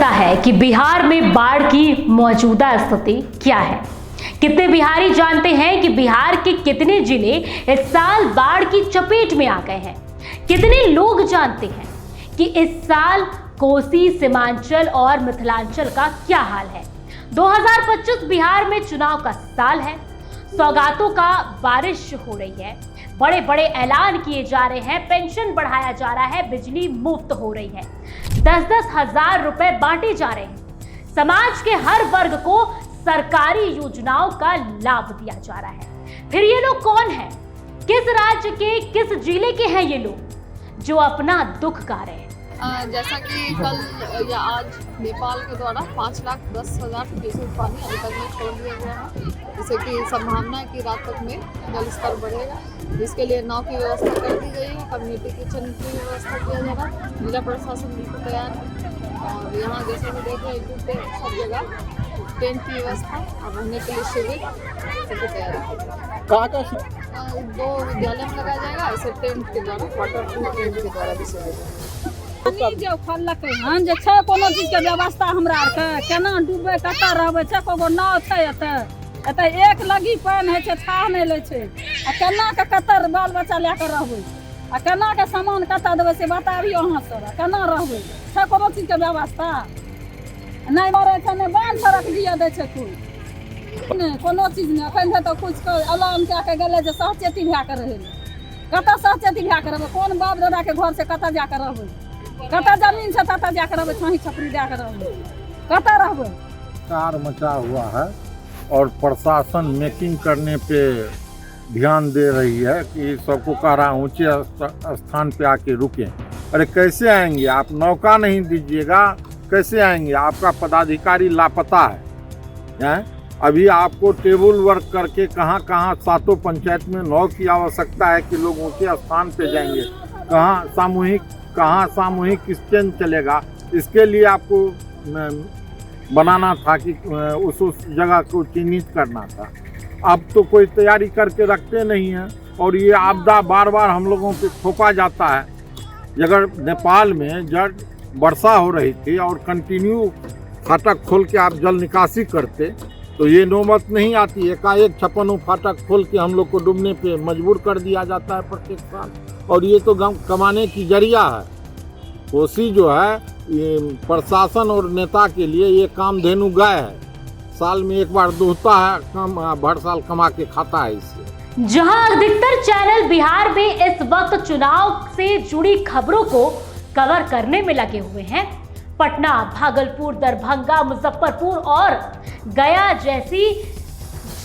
पता है कि बिहार में बाढ़ की मौजूदा स्थिति क्या है? कितने बिहारी जानते हैं कि बिहार के कितने जिले इस साल बाढ़ की चपेट में आ गए हैं? कितने लोग जानते हैं कि इस साल कोसी, सीमांचल और मिथिलांचल का क्या हाल है? 2025 बिहार में चुनाव का साल है। सौगातों का बारिश हो रही है, बड़े बड़े ऐलान किए जा रहे हैं, पेंशन बढ़ाया जा रहा है, बिजली मुफ्त हो रही है, 10-10 हजार रुपए बांटे जा रहे हैं। समाज के हर वर्ग को सरकारी योजनाओं का लाभ दिया जा रहा है। फिर ये लोग कौन हैं? किस राज्य के, किस जिले के हैं ये लोग जो अपना दुख गा रहे हैं? जैसा कि कल या आज नेपाल के द्वारा 5,10,000 क्यूसेक पानी अभी तक में छोड़ दिया गया है, जिससे कि संभावना है कि रात तक में जल स्तर बढ़ेगा। इसके लिए नाव की व्यवस्था कर दी गई है, कम्युनिटी किचन की व्यवस्था किया जा रहा है, जिला प्रशासन बिल्कुल तैयार है। और यहाँ जैसे कि देख रहे हैं कि सब जगह टेंट की व्यवस्था और रहने के लिए शिविर सबकी तैयारी है। कहाँ 2 विद्यालय में लगाया जाएगा, ऐसे टेंट के द्वारा, वाटर प्रूफ टेंट के द्वारा भी शिविर जो खोलकै हन जे छै कोनो चीज के व्यवस्था हमरा आर के केना डूबे कतऽ रहबै छै, कोनो नाव छै एतऽ एक लगी पानि होइ छै, थाह नहि लै छै, आ केना के कतऽ बाल बच्चा लए के रहबै, आ केना के सामान कतऽ देबै से बताबियौ अहाँ सब, केना रहबै? छै कोनो चीज के व्यवस्था नहि मरै छै, नहि बांध सड़क दिया दै छै, कोई कोनो चीज नहि। अखन तऽ कुछ अलार्म कए के गेलै जे सहचेती भए के रहै, कतऽ सहचेती भए के रहबै? कोन बाप दादा के घर से कतऽ जा के रहबै? कतऽ जमीन से ततऽ जाकर रहबै, छाही छपरी जाकर रहबै, कतऽ रहबै? कार मचा हुआ है और प्रशासन मेकिंग करने पे ध्यान दे रही है कि सबको कह रहा ऊंचे स्थान पे आके रुकें। अरे कैसे आएंगे आप? नौका नहीं दीजिएगा, कैसे आएंगे? आपका पदाधिकारी लापता है। अभी आपको टेबल वर्क करके कहाँ 7 पंचायत में नाव की आवश्यकता है कि लोग ऊंचे स्थान पे जाएंगे। कहाँ सामूहिक किचन चलेगा? इसके लिए आपको बनाना था कि उस जगह को चिन्हित करना था। अब तो कोई तैयारी करके रखते नहीं है और ये आपदा बार बार हम लोगों पे थोपा जाता है। अगर नेपाल में जब वर्षा हो रही थी और कंटिन्यू फाटक खोल के आप जल निकासी करते तो ये नौबत नहीं आती। एकाएक 56 फाटक खोल के हम लोग को डूबने पे मजबूर कर दिया जाता है प्रत्येक साल, और ये तो कमाने की जरिया है। कोसी जो है ये प्रशासन और नेता के लिए ये कामधेनु गाय है, साल में एक बार दूहता है, भर साल कमा के खाता है इससे। जहां अधिकतर चैनल बिहार में इस वक्त चुनाव से जुड़ी खबरों को कवर करने में लगे हुए हैं, पटना, भागलपुर, दरभंगा, मुजफ्फरपुर और गया जैसी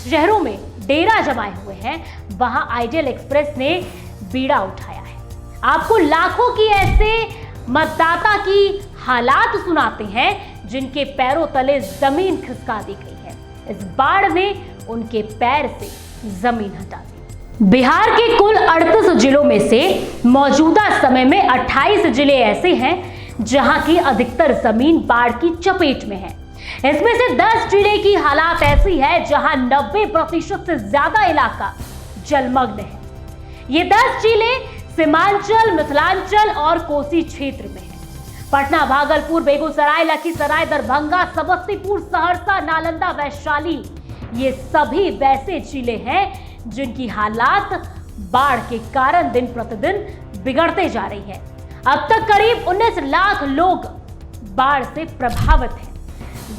शहरों में डेरा जमाए हुए हैं, वहां आइडियल एक्सप्रेस ने बीड़ा उठाया है। आपको लाखों की ऐसे मतदाता की हालात सुनाते हैं जिनके पैरों तले जमीन खिसका दी गई है। इस बाढ़ ने उनके पैर से जमीन हटा दी। बिहार के कुल 38 जिलों में से मौजूदा समय में 28 जिले ऐसे हैं जहां की अधिकतर जमीन बाढ़ की चपेट में है। इसमें से 10 जिले की हालात ऐसी है जहां 90% से ज्यादा इलाका जलमग्न है। ये 10 जिले सीमांचल, मिथिलांचल और कोसी क्षेत्र में है। पटना, भागलपुर, बेगूसराय, लखीसराय, दरभंगा, समस्तीपुर, सहरसा, नालंदा, वैशाली, ये सभी वैसे जिले हैं जिनकी हालात बाढ़ के कारण दिन प्रतिदिन बिगड़ते जा रही है। अब तक करीब 19 लाख लोग बाढ़ से प्रभावित हैं।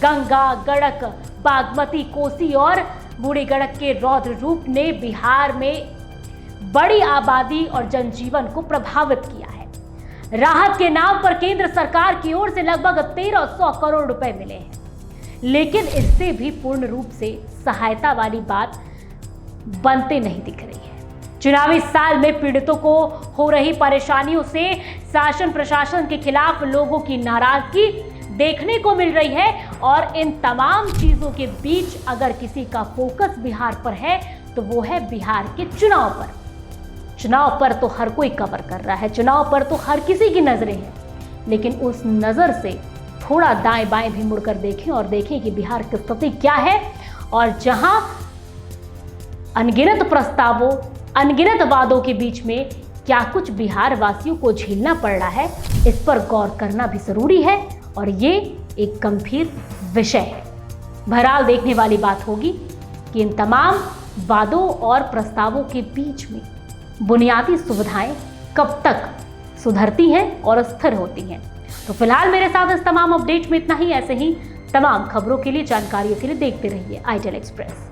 गंगा, गंडक, बागमती, कोसी और बूढ़ी गंडक के रौद्र रूप ने बिहार में बड़ी आबादी और जनजीवन को प्रभावित किया है। राहत के नाम पर केंद्र सरकार की ओर से लगभग 1300 करोड़ रुपए मिले हैं, लेकिन इससे भी पूर्ण रूप से सहायता वाली बात बनते नहीं दिख रही है। चुनावी साल में पीड़ितों को हो रही परेशानियों से शासन प्रशासन के खिलाफ लोगों की नाराजगी देखने को मिल रही है, और इन तमाम चीजों के बीच अगर किसी का फोकस बिहार पर है तो वो है बिहार के चुनाव पर। चुनाव पर तो हर कोई कवर कर रहा है, चुनाव पर तो हर किसी की नजरें हैं, लेकिन उस नजर से थोड़ा दाएं बाएं भी मुड़कर देखें और देखें कि बिहार की स्थिति क्या है, और जहां अनगिनत प्रस्तावों, अनगिनत वादों के बीच में क्या कुछ बिहार वासियों को झेलना पड़ रहा है, इस पर गौर करना भी जरूरी है। और ये एक गंभीर विषय है। बहरहाल देखने वाली बात होगी कि इन तमाम वादों और प्रस्तावों के बीच में बुनियादी सुविधाएं कब तक सुधरती हैं और स्थिर होती हैं। तो फिलहाल मेरे साथ इस तमाम अपडेट में इतना ही। ऐसे ही तमाम खबरों के लिए, जानकारियों के लिए देखते रहिए ITEL एक्सप्रेस।